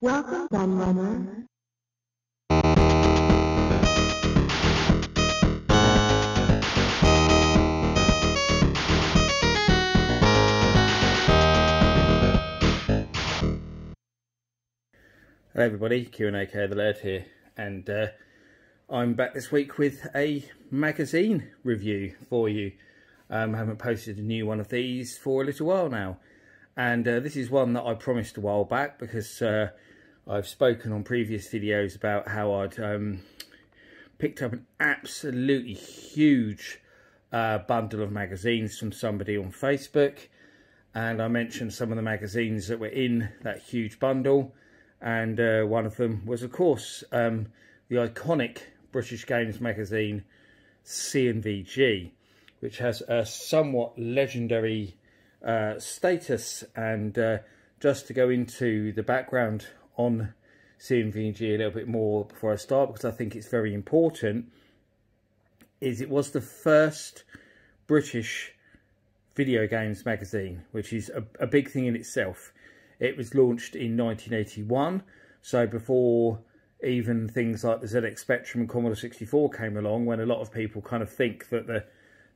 Welcome, Gun Runner. Hello everybody, Q&A the Laird here, and I'm back this week with a magazine review for you. I haven't posted a new one of these for a little while now, and this is one that I promised a while back because I've spoken on previous videos about how I'd picked up an absolutely huge bundle of magazines from somebody on Facebook, and I mentioned some of the magazines that were in that huge bundle. And one of them was, of course, the iconic British games magazine C&VG, which has a somewhat legendary status. And just to go into the background on C&VG a little bit more before I start, because I think it's very important, is it was the first British video games magazine, which is a big thing in itself. It was launched in 1981, so before even things like the ZX Spectrum and Commodore 64 came along, when a lot of people kind of think that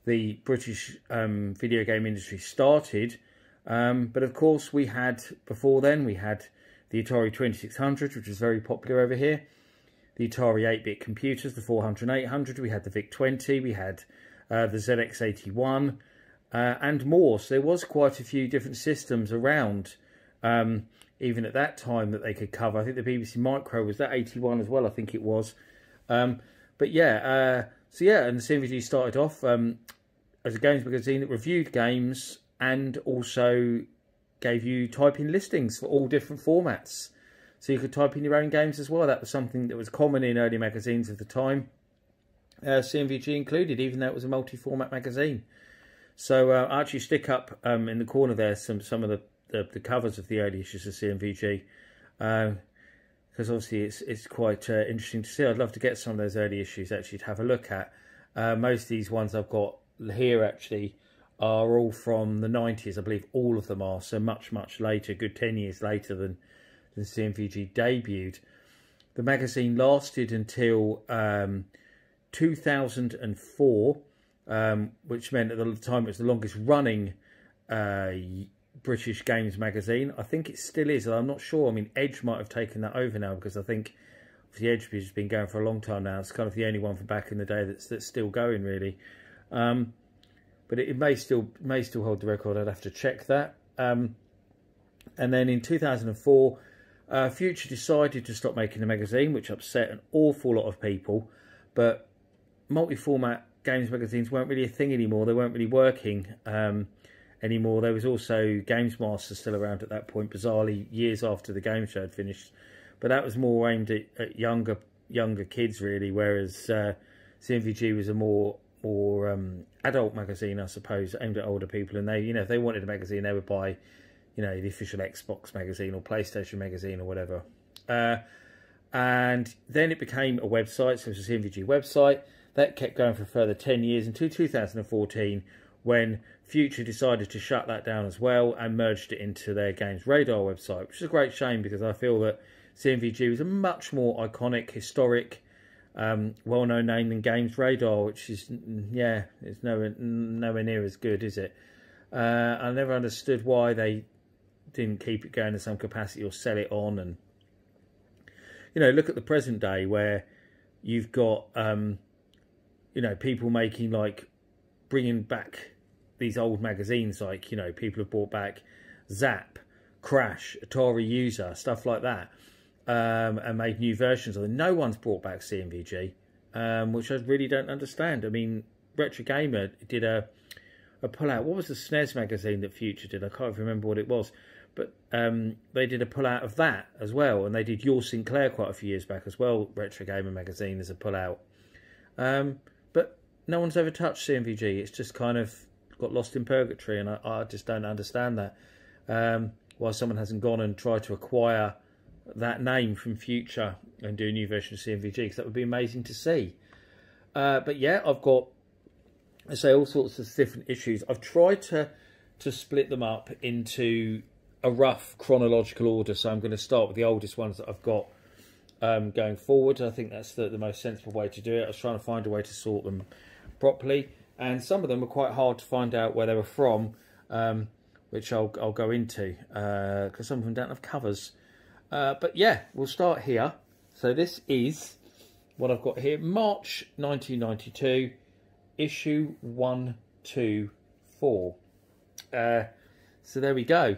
the British video game industry started. But of course we had, before then, we had the Atari 2600, which was very popular over here, the Atari 8-bit computers, the 400 and 800, we had the VIC-20, we had the ZX81, and more. So there was quite a few different systems around. Even at that time that they could cover. I think the BBC Micro was that 81 as well, I think it was. But yeah, so yeah, and the C&VG started off as a games magazine that reviewed games and also gave you type-in listings for all different formats. So you could type in your own games as well. That was something that was common in early magazines of the time. C&VG included, even though it was a multi-format magazine. So I actually stick up in the corner there some of the covers of the early issues of C&VG, because obviously it's quite interesting to see. I'd love to get some of those early issues actually to have a look at. Most of these ones I've got here actually are all from the 90s, I believe all of them are, so much later, good 10 years later than C&VG debuted. The magazine lasted until 2004, which meant at the time it was the longest running British games magazine. I think it still is, I'm not sure. I mean, Edge might have taken that over now, because I think the Edge has been going for a long time now. It's kind of the only one from back in the day that's still going, really. But it may still hold the record. I'd have to check that. And then in 2004, Future decided to stop making the magazine, which upset an awful lot of people. But multi-format games magazines weren't really a thing anymore. They weren't really working anymore. There was also Games Master still around at that point, bizarrely years after the game show had finished, but that was more aimed at younger kids really, whereas C&VG was a more adult magazine, I suppose, aimed at older people. And they, if they wanted a magazine, they would buy, the official Xbox magazine or PlayStation magazine or whatever. And then it became a website, so it was a C&VG website that kept going for a further 10 years until 2014, when Future decided to shut that down as well and merged it into their Games Radar website, which is a great shame, because I feel that C&VG was a much more iconic, historic, well-known name than Games Radar, which is, yeah, it's nowhere near as good, is it? I never understood why they didn't keep it going in some capacity or sell it on. And, look at the present day where you've got, people making, like, bringing back these old magazines, like, people have brought back Zap, Crash, Atari User, stuff like that, and made new versions of them. No one's brought back C&VG, which I really don't understand. I mean, Retro Gamer did a pull-out. What was the SNES magazine that Future did? I can't remember what it was, but they did a pull-out of that as well, and they did Your Sinclair quite a few years back as well, Retro Gamer magazine, as a pull-out. But no one's ever touched C&VG. It's just kind of got lost in purgatory, and I just don't understand that. Why someone hasn't gone and tried to acquire that name from Future and do a new version of C&VG, because that would be amazing to see. But yeah, I've got, I say, all sorts of different issues. I've tried to split them up into a rough chronological order, so I'm going to start with the oldest ones that I've got going forward. I think that's the most sensible way to do it. I was trying to find a way to sort them properly, and some of them were quite hard to find out where they were from, which I'll go into, because some of them don't have covers. But yeah, we'll start here. So this is what I've got here, March 1992, issue 124. So there we go.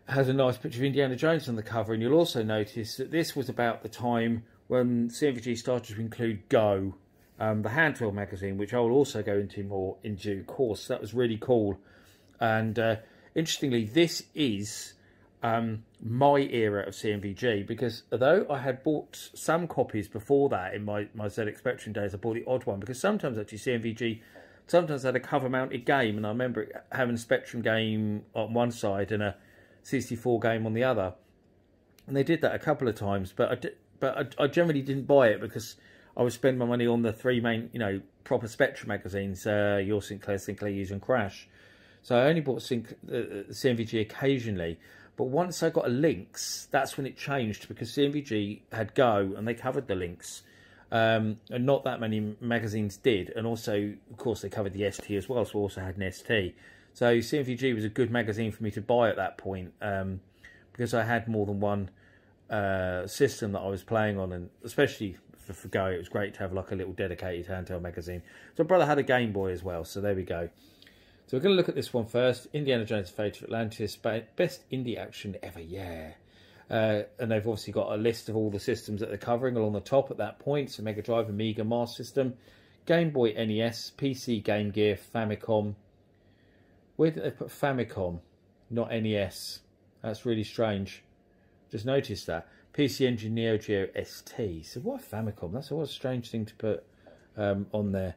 It has a nice picture of Indiana Jones on the cover, and you'll also notice that this was about the time when C&VG started to include Go, the handheld magazine, which I will also go into more in due course. That was really cool. And interestingly, this is my era of C&VG, because although I had bought some copies before that in my ZX Spectrum days, I bought the odd one, because sometimes actually C&VG sometimes had a cover mounted game, and I remember having a Spectrum game on one side and a 64 game on the other, and they did that a couple of times, but I generally didn't buy it because I would spend my money on the three main, proper Spectrum magazines, Your Sinclair, Sinclair Use and Crash. So I only bought C&VG occasionally. But once I got a Lynx, that's when it changed, because C&VG had Go and they covered the Lynx. And not that many magazines did. And also, of course, they covered the ST as well, so I also had an ST. So C&VG was a good magazine for me to buy at that point, because I had more than one system that I was playing on, and especially for Go, it was great to have like a little dedicated handheld magazine. So my brother had a Game Boy as well, so there we go. So we're going to look at this one first. Indiana Jones: Fate of Atlantis, best indie action ever, yeah. And they've obviously got a list of all the systems that they're covering along the top at that point. So Mega Drive, Amiga, Master System, Game Boy, NES, PC, Game Gear, Famicom. Where did they put Famicom, not NES? That's really strange. Just noticed that. PC Engine, Neo Geo, ST. So why Famicom? That's a strange thing to put on there.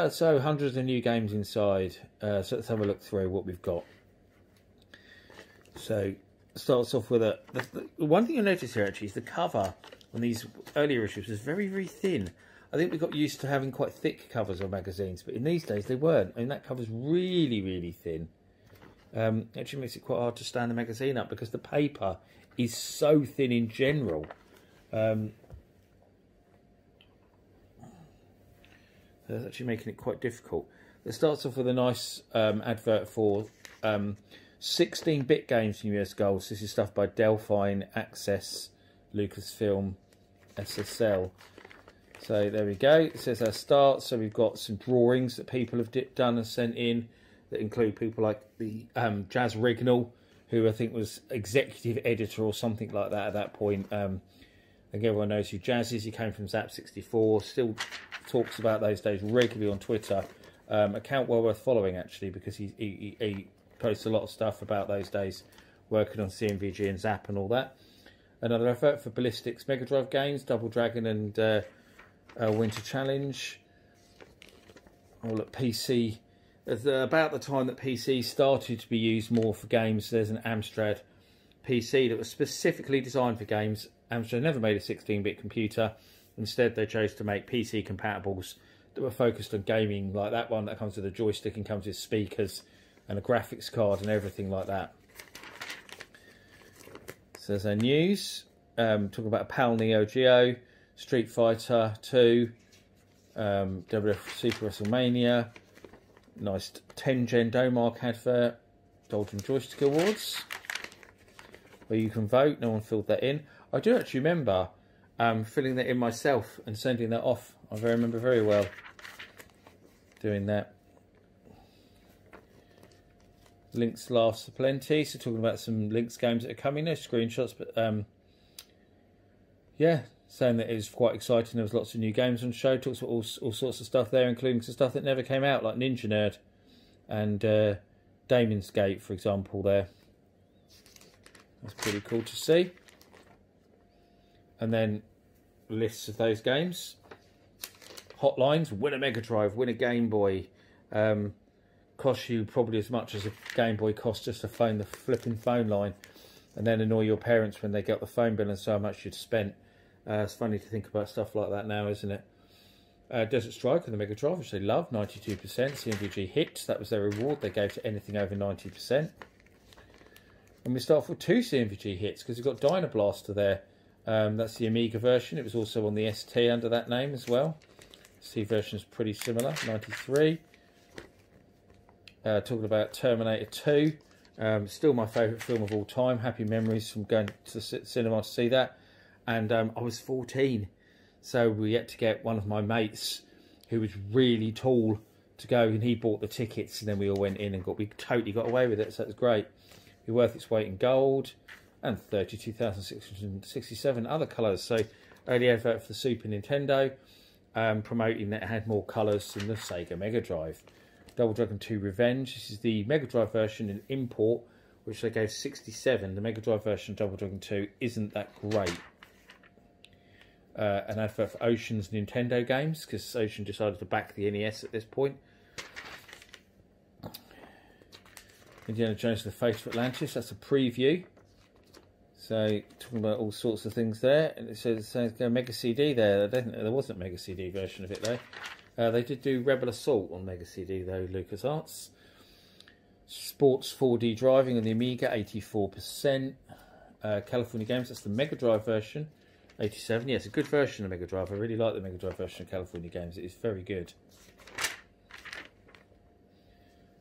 So hundreds of new games inside. So let's have a look through what we've got. So starts off with the one thing you'll notice here actually is the cover on these earlier issues was very, very thin. I think we got used to having quite thick covers on magazines, but in these days they weren't. I mean, that cover's really, really thin. Actually makes it quite hard to stand the magazine up because the paper is so thin in general. That's actually making it quite difficult. It starts off with a nice advert for 16-bit games from US Goals. This is stuff by Delphine, Access, Lucasfilm, SSL. So there we go. It says our start. So we've got some drawings that people have done and sent in that include people like the Jazz Rignall, who I think was executive editor or something like that at that point. I think everyone knows who Jazz is. He came from Zap64. Still talks about those days regularly on Twitter. Account well worth following, actually, because he posts a lot of stuff about those days working on C&VG and Zap and all that. Another effort for Ballistics Mega Drive games, Double Dragon and Winter Challenge. Oh, look, PC. About the time that PC started to be used more for games, there's an Amstrad PC that was specifically designed for games. Amstrad never made a 16-bit computer. Instead, they chose to make PC compatibles that were focused on gaming, like that one that comes with a joystick and comes with speakers and a graphics card and everything like that. So there's our news. Talking about PAL Neo Geo, Street Fighter 2, WWF Super WrestleMania, nice 10-gen Domark advert, Dolgen Joystick Awards, where you can vote. No one filled that in. I do actually remember filling that in myself and sending that off. I remember very well doing that. Links laughs aplenty. So talking about some Links games that are coming. No screenshots, but yeah, saying that it was quite exciting. There was lots of new games on show. Talks about all sorts of stuff there, including some stuff that never came out, like Ninja Nerd and Damon's Gate, for example. There, that's pretty cool to see. And then lists of those games. Hotlines: win a Mega Drive, win a Game Boy. Cost you probably as much as a Game Boy cost just to phone the flipping phone line, and then annoy your parents when they get the phone bill and so how much you'd spent. It's funny to think about stuff like that now, isn't it? Desert Strike on the Mega Drive, which they love, 92%. C&VG hit, that was their reward. They gave to anything over 90%. And we start off with two C&VG hits, because we've got Dynablaster there. That's the Amiga version. It was also on the ST under that name as well. ST version is pretty similar, 93. Talking about Terminator 2. Still my favourite film of all time. Happy memories from going to cinema to see that. And I was 14. So we had to get one of my mates who was really tall to go, and he bought the tickets, and then we all went in and we totally got away with it, so it was great. It was worth its weight in gold, and 32,667 other colours. So early advert for the Super Nintendo, promoting that it had more colours than the Sega Mega Drive. Double Dragon 2 Revenge. This is the Mega Drive version in import, which they gave 67. The Mega Drive version of Double Dragon 2 isn't that great. An advert for Ocean's Nintendo games, because Ocean decided to back the NES at this point. Indiana Jones and the Fate of Atlantis, that's a preview. So, talking about all sorts of things there. And it says Mega CD there. There wasn't a Mega CD version of it though. They did do Rebel Assault on Mega CD though, LucasArts. Sports 4D driving on the Amiga, 84%. California Games, that's the Mega Drive version, 87. Yeah, it's a good version of Mega Drive. I really like the Mega Drive version of California Games. It is very good.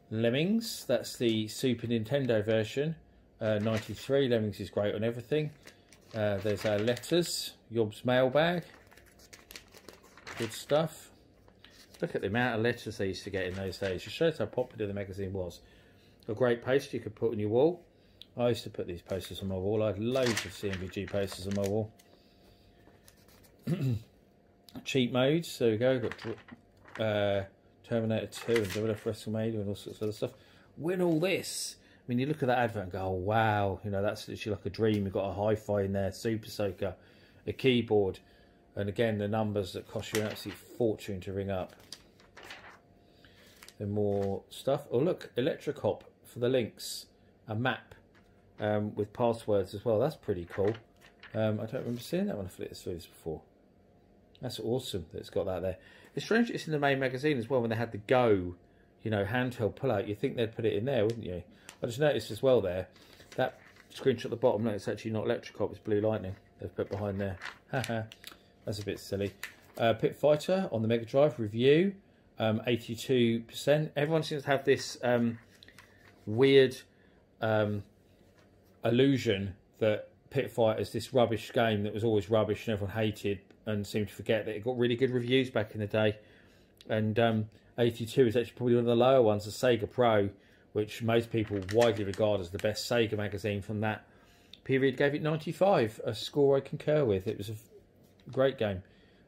Lemmings, that's the Super Nintendo version, 93. Lemmings is great on everything. There's our letters, Yob's mailbag. Good stuff. Look at the amount of letters they used to get in those days. It shows how popular the magazine was. A great poster you could put on your wall. I used to put these posters on my wall. I had loads of C&VG posters on my wall. Cheat modes, so we go. Got Terminator 2 and WWF WrestleMania and all sorts of other stuff. Win all this. I mean, you look at that advert and go, oh, wow, you know, that's literally like a dream. You've got a hi-fi in there, Super Soaker, a keyboard, and again, the numbers that cost you an absolute fortune to ring up. Then more stuff. Oh, look, Electric Hop for the links. A map with passwords as well. That's pretty cool. I don't remember seeing that when I flipped through this before. That's awesome that it's got that there. It's strange it's in the main magazine as well when they had the Go, you know, handheld pull-out. You'd think they'd put it in there, wouldn't you? I just noticed as well there, that screenshot at the bottom, no, it's actually not Electric Hop, it's Blue Lightning. They've put behind there. Haha, that's a bit silly. Pit Fighter on the Mega Drive review, 82%. Everyone seems to have this weird illusion that Pit Fighter is this rubbish game that was always rubbish and everyone hated, and seemed to forget that it got really good reviews back in the day. And 82 is actually probably one of the lower ones. The Sega Pro, which most people widely regard as the best Sega magazine from that period, gave it 95, a score I concur with. It was a great game.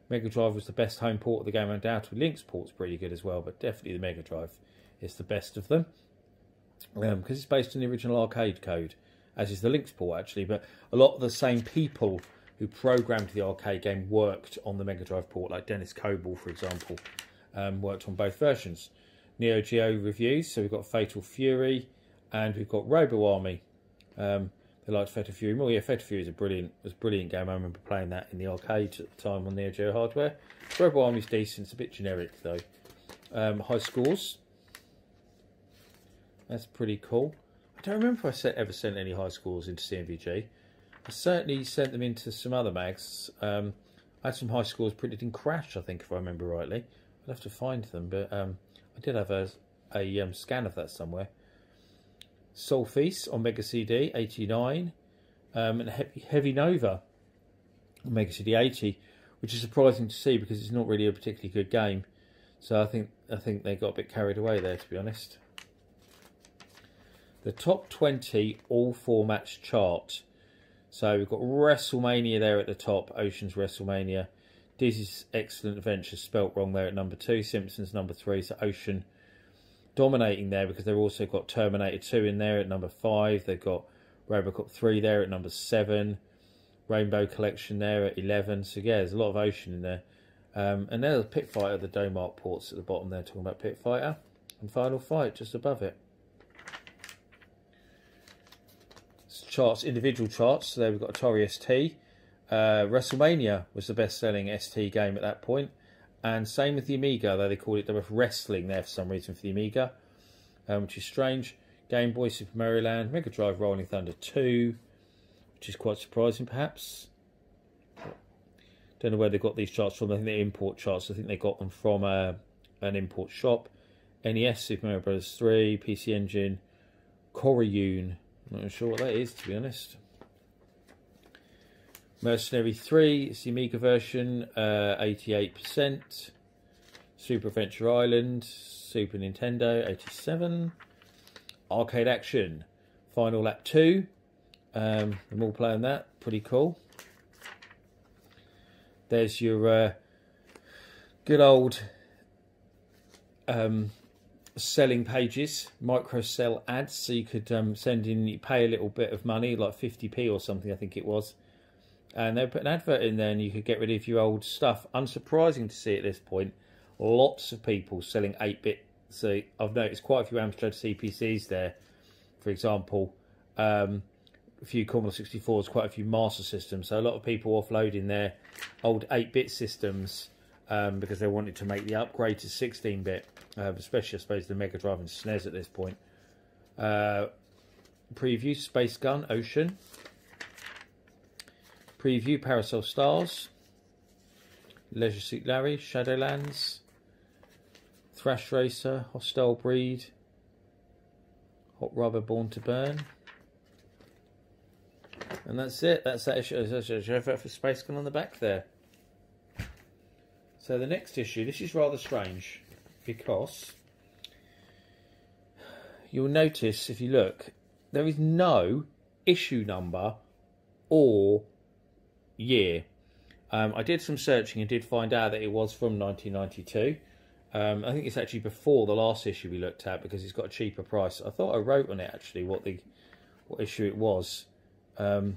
Mega Drive was the best home port of the game, undoubtedly. Link's port's pretty good as well, but definitely the Mega Drive is the best of them, because it's based on the original arcade code, as is the Link's port actually. But a lot of the same people who programmed the arcade game worked on the Mega Drive port, like Dennis Coble, for example, worked on both versions. Neo Geo Reviews, so we've got Fatal Fury, and we've got Robo Army. They liked Fatal Fury more. Yeah, Fatal Fury is a brilliant game. I remember playing that in the arcade at the time on Neo Geo hardware. Robo Army's decent, it's a bit generic though. High scores. That's pretty cool. I don't remember if I ever sent any high scores into C&VG. I certainly sent them into some other mags. I had some high scores printed in Crash, I think, if I remember rightly. I'll have to find them, but I did have a scan of that somewhere. Soul Feast on Mega CD, 89. And Heavy Nova on Mega CD, 80, which is surprising to see because it's not really a particularly good game. So I think they got a bit carried away there, to be honest. The top 20 all formats chart. So we've got WrestleMania there at the top, Ocean's WrestleMania. Dizzy's Excellent Adventure spelt wrong there at number 2, Simpsons number 3, so Ocean dominating there because they've also got Terminator 2 in there at number 5. They've got Robocop 3 there at number 7, Rainbow Collection there at 11. So yeah, there's a lot of Ocean in there. And there's Pit Fighter, the Domark ports at the bottom there, talking about Pit Fighter, and Final Fight just above it. Charts, individual charts. So there we've got Atari St. WrestleMania was the best-selling ST game at that point, and same with the Amiga, though they called it WWF Wrestling there for some reason for the Amiga, which is strange. Game Boy, Super Mario Land, Mega Drive, Rolling Thunder 2, which is quite surprising perhaps. Don't know where they got these charts from. I think they're import charts. I think they got them from an import shop. NES, Super Mario Bros. 3, PC Engine, Koryun. Not sure what that is, to be honest. Mercenary 3, it's the Amiga version, 88%. Super Adventure Island, Super Nintendo, 87%. Arcade Action, Final Lap 2. I'm all playing that, pretty cool. There's your good old selling pages, microcell ads, so you could send in, you pay a little bit of money, like 50p or something I think it was, and they put an advert in there and you could get rid of your old stuff. Unsurprising to see at this point, lots of people selling 8-bit. So I've noticed quite a few Amstrad CPCs there, for example, a few Commodore 64s, quite a few Master Systems. So a lot of people offloading their old 8-bit systems because they wanted to make the upgrade to 16-bit, especially I suppose the Mega Drive and SNES at this point. Preview Space Gun Ocean. Preview Parasol Stars. Leisure Suit Larry, Shadowlands, Thrash Racer, Hostile Breed, Hot Rubber Born to Burn. And that's it. That's that issue. There's an advert for Space Gun on the back there. So the next issue, this is rather strange because you'll notice if you look, there is no issue number or year. I did some searching and did find out that it was from 1992. I think it's actually before the last issue we looked at because it's got a cheaper price. I thought I wrote on it actually what issue it was, but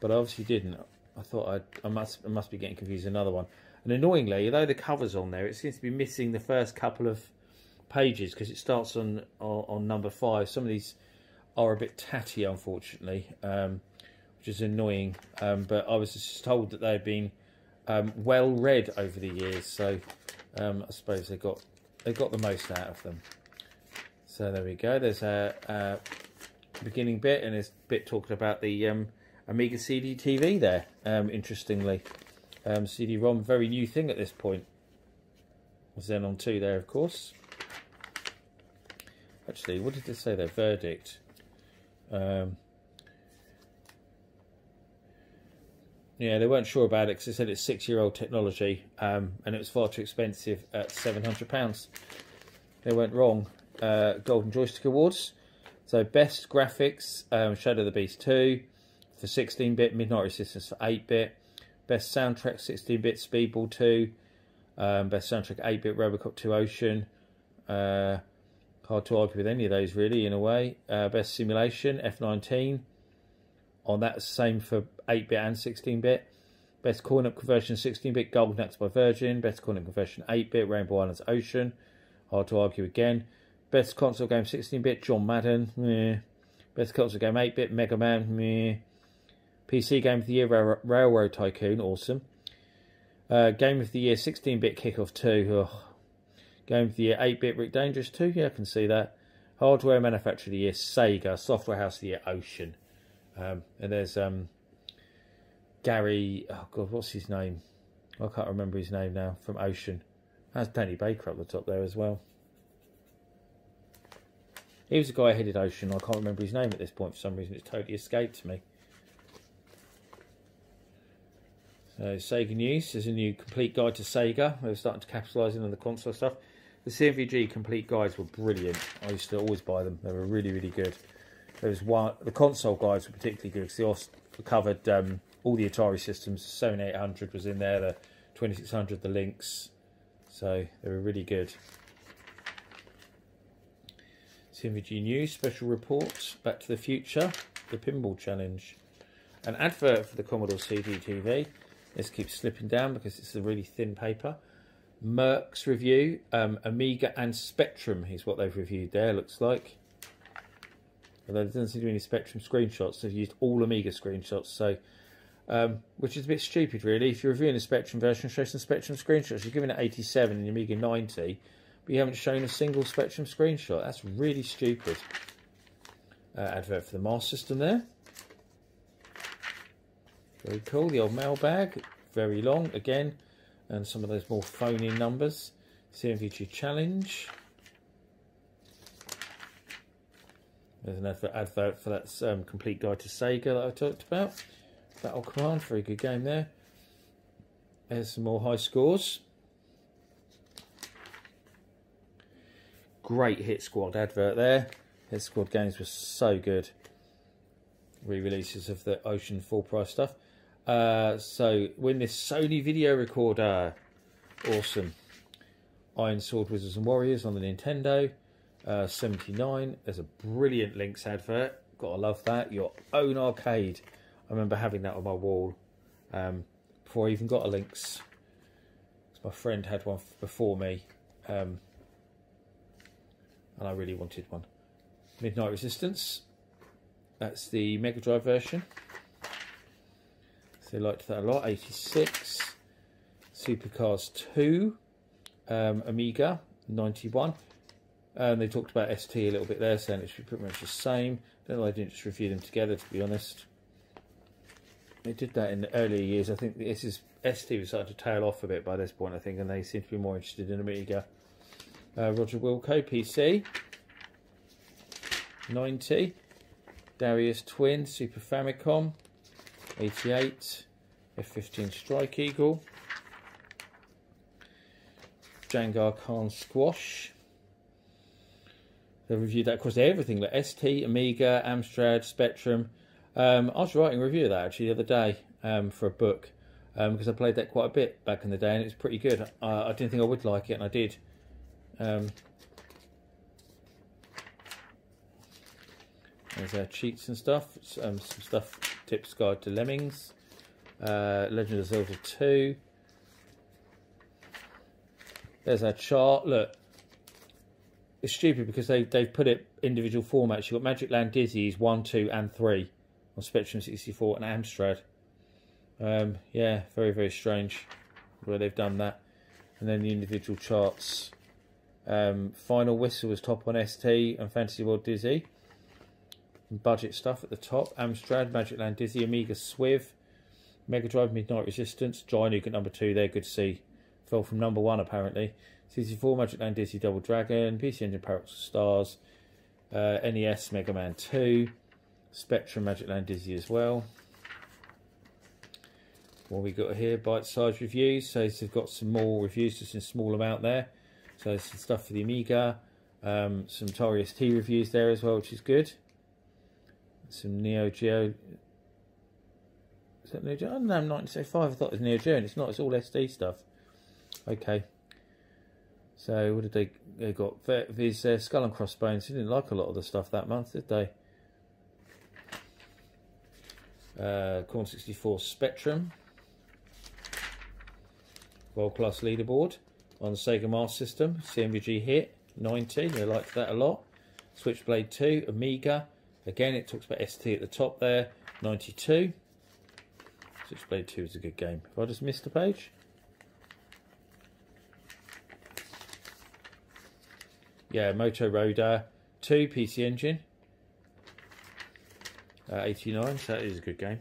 I obviously didn't. I thought I must be getting confused with another one. And annoyingly, although the cover's on there, it seems to be missing the first couple of pages because it starts on number 5. Some of these are a bit tatty, unfortunately, which is annoying. But I was just told that they've been well read over the years, so I suppose they got the most out of them. So there we go. There's a beginning bit, and there's a bit talking about the Amiga CD TV there. Interestingly, CD-ROM, very new thing at this point. Xenon 2 there, of course. Actually, what did they say there? Verdict. Yeah, they weren't sure about it because they said it's 6-year-old technology, and it was far too expensive at £700. They went wrong. Golden Joystick Awards. So best graphics, Shadow of the Beast 2 for 16-bit, Midnight Resistance for 8-bit. Best soundtrack, 16-bit, Speedball 2. Best soundtrack, 8-bit, Robocop 2 Ocean. Hard to argue with any of those, really, in a way. Best simulation, F-19. On that, same for 8-bit and 16-bit. Best coin-up conversion, 16-bit, Golden Axe by Virgin. Best coin-up conversion, 8-bit, Rainbow Islands Ocean. Hard to argue again. Best console game, 16-bit, John Madden. Meh. Best console game, 8-bit, Mega Man. Meh. PC Game of the Year, Railroad Tycoon. Awesome. Game of the Year, 16-bit, Kickoff 2. Ugh. Game of the Year, 8-bit, Rick Dangerous 2. Yeah, I can see that. Hardware Manufacturer of the Year, Sega. Software House of the Year, Ocean. And there's Gary, oh God, what's his name? I can't remember his name now, from Ocean. That's Danny Baker up the top there as well. He was the guy who headed Ocean. I can't remember his name at this point for some reason. It's totally escaped me. So Sega News, there's a new complete guide to Sega. They were starting to capitalise in on the console stuff. The C&VG complete guides were brilliant. I used to always buy them. They were really, really good. There was one. The console guides were particularly good because they also covered all the Atari systems. The Sony 800 was in there, the 2600, the Lynx. So they were really good. C&VG News, special report, Back to the Future, the Pinball Challenge. An advert for the Commodore CD TV. This keeps slipping down because it's a really thin paper. Merck's review, Amiga and Spectrum is what they've reviewed there, looks like. Although there doesn't seem to be any Spectrum screenshots, they've used all Amiga screenshots, so which is a bit stupid really. If you're reviewing a Spectrum version, show some Spectrum screenshots. You're giving it 87 and Amiga 90, but you haven't shown a single Spectrum screenshot. That's really stupid. advert for the Master System there. Very cool. The old mailbag, very long again, and some of those more phone-in numbers. C&VG Challenge. There's an advert for that complete guide to Sega that I talked about. Battle Command, very good game there. There's some more high scores. Great Hit Squad advert there. Hit Squad games were so good. Re-releases of the Ocean full price stuff. So win this Sony video recorder. Awesome. Iron Sword Wizards and Warriors on the Nintendo. 79. There's a brilliant Lynx advert. Gotta love that. Your own arcade. I remember having that on my wall before I even got a Lynx. My friend had one before me, and I really wanted one. Midnight Resistance. That's the Mega Drive version. So I liked that a lot. 86. Supercars 2. Amiga 91. They talked about ST a little bit there, saying it should be pretty much the same. Don't know why I didn't just review them together, to be honest. They did that in the earlier years. I think this is ST was starting to tail off a bit by this point, I think, and they seem to be more interested in Amiga. Roger Wilco, PC. 90. Darius Twin, Super Famicom. 88. F-15 Strike Eagle. Jangar Khan Squash. They reviewed that across everything, like ST, Amiga, Amstrad, Spectrum. I was writing a review of that actually the other day for a book because I played that quite a bit back in the day and it was pretty good. I didn't think I would like it, and I did. There's cheats and stuff, some stuff, Tips Guide to Lemmings, Legend of Zelda 2. There's our chart. Look, it's stupid because they've put it individual formats. You've got Magic Land Dizzy's 1, 2 and 3 on Spectrum 64 and Amstrad. Yeah, very, very strange where they've done that. And then the individual charts. Final Whistle was top on ST and Fantasy World Dizzy. And budget stuff at the top. Amstrad, Magic Land Dizzy, Amiga Swiv, Mega Drive Midnight Resistance, Giant Nuke at number 2 there, good to see. Fell from number 1 apparently. 64 Magic Land Dizzy Double Dragon, PC Engine Paradox of Stars, NES Mega Man 2, Spectrum Magic Land Dizzy as well. What we got here, bite-sized reviews. So they've got some more reviews, just in a small amount there. So there's some stuff for the Amiga, some Atari St reviews there as well, which is good. Some Neo Geo. Is that Neo Geo? Oh, no, 1975. I thought it was Neo Geo, and it's not. It's all SD stuff. Okay. So what did they got? These Skull and Crossbones. They didn't like a lot of the stuff that month, did they? Corn 64 Spectrum. World Class Leaderboard on the Sega Master System. C&VG Hit 90. They liked that a lot. Switchblade 2 Amiga. Again, it talks about ST at the top there. 92. Switchblade 2 is a good game. Have I just missed a page? Yeah, Moto Roader 2 PC Engine. 89, so that is a good game.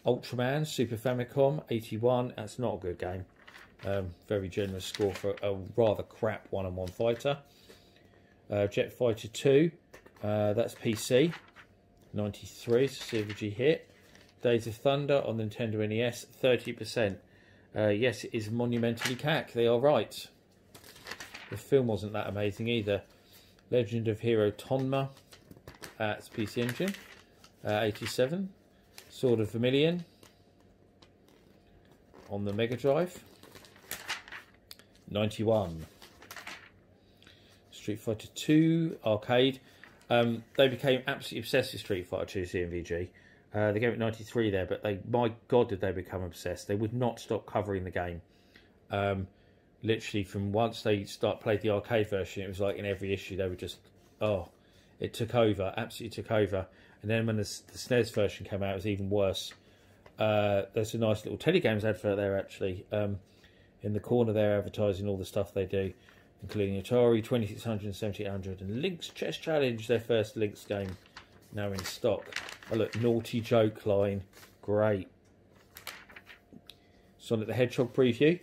Ultraman Super Famicom 81. That's not a good game. Very generous score for a rather crap one-on-one fighter. Jet Fighter 2. That's PC. 93, so CVG Hit. Days of Thunder on the Nintendo NES. 30%. Yes, it is monumentally cack. They are right. The film wasn't that amazing either. Legend of Hero Tonma. It's PC Engine. 87. Sword of Vermilion on the Mega Drive. 91. Street Fighter 2 Arcade. They became absolutely obsessed with Street Fighter 2 C&VG. They gave it 93 there, but my God, did they become obsessed. They would not stop covering the game. Literally from once they played the arcade version, it was like in every issue they were just, oh, it took over, absolutely took over. And then when the SNES version came out, it was even worse. There's a nice little Telegames advert there actually. In the corner there, advertising all the stuff they do, including Atari 2600 and 7800 and Lynx Chess Challenge, their first Lynx game. now in stock. Oh look, Naughty Joke line, great. Sonic the Hedgehog preview,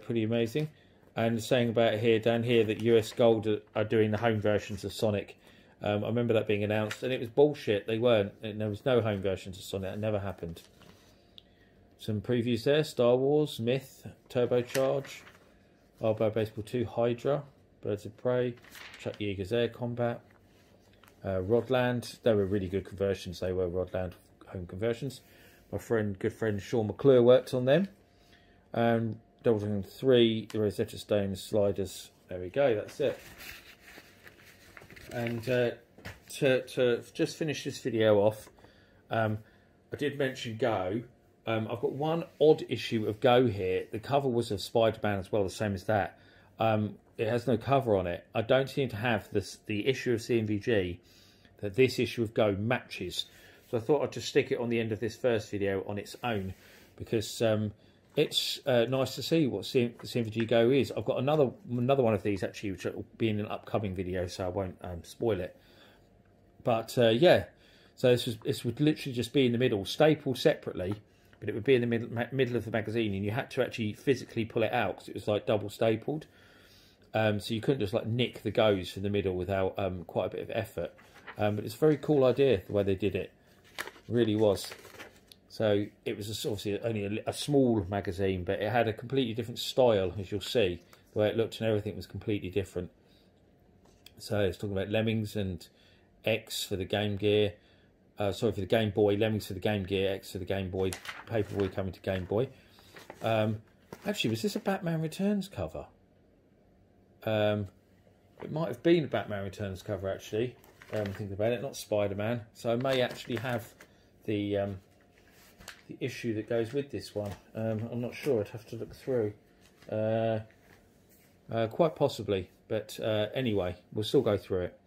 pretty amazing. And saying about here, down here, that US Gold are doing the home versions of Sonic. I remember that being announced, and it was bullshit. They weren't. There was no home versions of Sonic. It never happened. Some previews there. Star Wars, Myth, Turbocharge, Arbo Baseball 2, Hydra, Birds of Prey, Chuck Yeager's Air Combat, Rodland. They were really good conversions. They were Rodland home conversions. My good friend Sean McClure worked on them. Double Dragon 3, the Rosetta Stone sliders. There we go, that's it. And to just finish this video off, I did mention Go. I've got one odd issue of Go here. The cover was of Spider-Man as well, the same as that. It has no cover on it. I don't seem to have the issue of C&VG that this issue of Go matches. So I thought I'd just stick it on the end of this first video on its own, because it's nice to see what C&VG Go is. I've got another one of these actually, which will be in an upcoming video, so I won't spoil it. But yeah, so this would literally just be in the middle, stapled separately, but it would be in the middle of the magazine, and you had to actually physically pull it out because it was like double stapled. So you couldn't just like nick the Goes from the middle without quite a bit of effort. But it's a very cool idea the way they did it. Really was. So it was obviously only a small magazine, but it had a completely different style, as you'll see. The way it looked and everything was completely different. So it's talking about Lemmings and X for the Game Gear. Sorry, for the Game Boy. Lemmings for the Game Gear, X for the Game Boy. Paperboy coming to Game Boy. Actually, was this a Batman Returns cover? It might have been a Batman Returns cover, actually. Thinking about it, not Spider-Man. So I may actually have the issue that goes with this one. I'm not sure. I'd have to look through. Quite possibly, but anyway, we'll still go through it.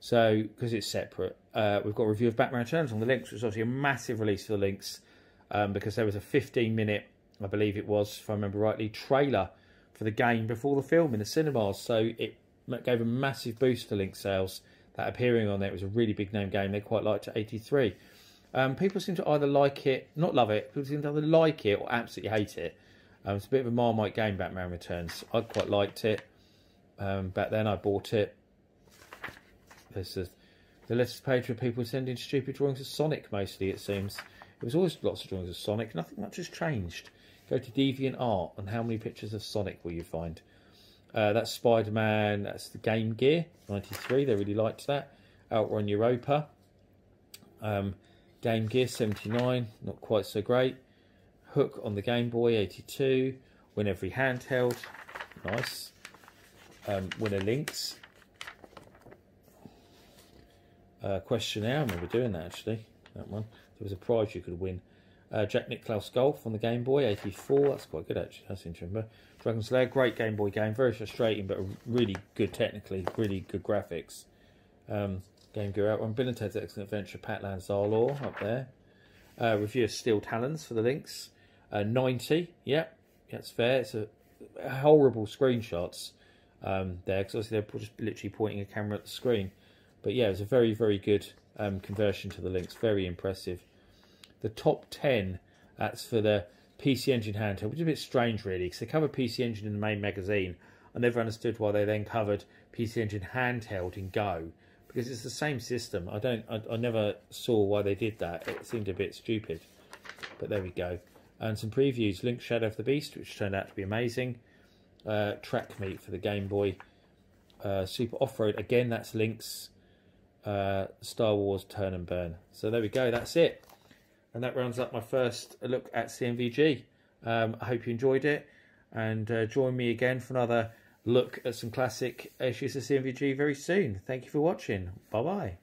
So, because it's separate, we've got a review of Batman Returns on the Lynx, which was obviously a massive release for the Lynx, because there was a 15-minute, I believe it was, if I remember rightly, trailer for the game before the film in the cinemas. So it gave a massive boost to Lynx sales. That appearing on there, it was a really big name game. They quite liked it, 83. People seem to either like it, not love it, people seem to either like it or absolutely hate it. It's a bit of a Marmite game, Batman Returns. I quite liked it. Back then I bought it. There's the letters page where people sending stupid drawings of Sonic, mostly, it seems. It was always lots of drawings of Sonic. Nothing much has changed. Go to DeviantArt, and how many pictures of Sonic will you find? That's Spider-Man, that's the Game Gear, 93, they really liked that. Outrun Europa. Game Gear, 79, not quite so great. Hook on the Game Boy, 82. Win Every Handheld, nice. Winner Lynx. Questionnaire, I remember doing that actually, that one. There was a prize you could win. Jack Nicklaus Golf on the Game Boy, 84, that's quite good actually, that's interesting. Dragon's Lair, great Game Boy game, very frustrating but really good technically, really good graphics. Game Gear Outrun, Bill and Ted's Excellent Adventure, Patland Zarlor up there. Review of Steel Talons for the Lynx, 90, yep, that's fair. It's a horrible screenshots there, because obviously they're just literally pointing a camera at the screen. But yeah, it was a very, very good conversion to the Lynx, very impressive. The top 10, that's for the PC Engine Handheld, which is a bit strange really, because they covered PC Engine in the main magazine. I never understood why they then covered PC Engine Handheld in Go, because it's the same system. I never saw why they did that. It seemed a bit stupid, but there we go. And some previews: Link Shadow of the Beast, which turned out to be amazing. Track Meet for the Game Boy. Super Off-Road, again, that's Lynx. Star Wars Turn and Burn. So there we go, that's it. And that rounds up my first look at C&VG. I hope you enjoyed it, and join me again for another look at some classic issues of C&VG very soon. Thank you for watching. Bye bye.